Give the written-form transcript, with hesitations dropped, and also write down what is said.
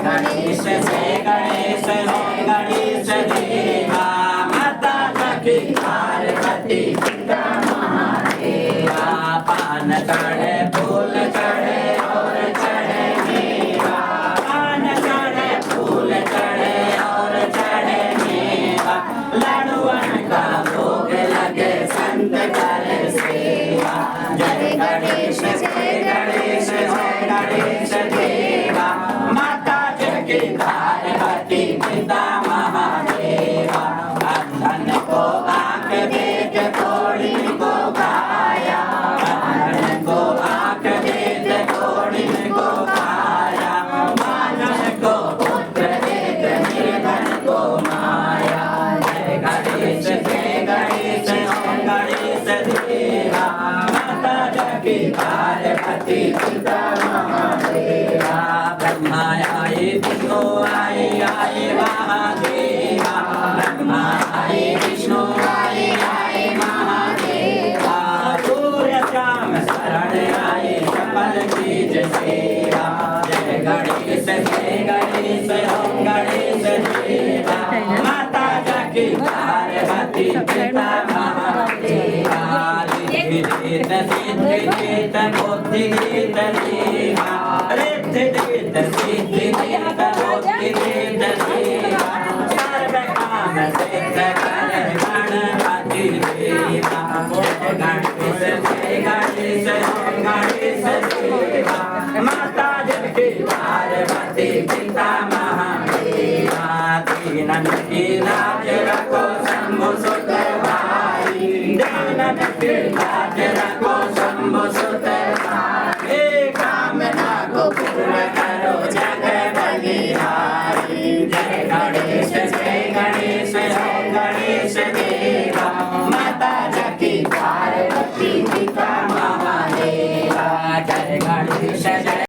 गणेश जय गणेश देवा माता जकी पार्वती पिता महादेवा पान चढ़े फूल चढ़े और चढ़े मेवा पान चढ़े फूल चढ़े और चढ़े मेवा लड़ुअन का भोग लगे संत करे सेवा जय गणेश देवा माता जगी पार्वती पिता महादेवा अंधन को आंख देख कोढ़ी को काया अंधन को आंख देख कोढ़ी को काया मानव को पुत्र देख निर्धन को माया जय गणेश देवा माता जगी पार्वती पिता महादेवा ब्रह्मा आए विष्णु आए आए महादेवा ब्रह्मा आए विष्णु आए आए महादेवा सूर्य श्याम शरण आए सफल कीज सेवा जय गणेश ओम गणेश देवा माता जगी पार्वती पिता महादेवा सिद्धिदेत सिद्धिदेत बुद्धिदेत देवा रिद्धिदेत सिद्धिदेत बुद्धिदेत देवा सर्व काम सिद्ध कर गणपति देवा जय गणेश ओम गणेश देवा माता जगी पार्वती पिता महादेवा तीन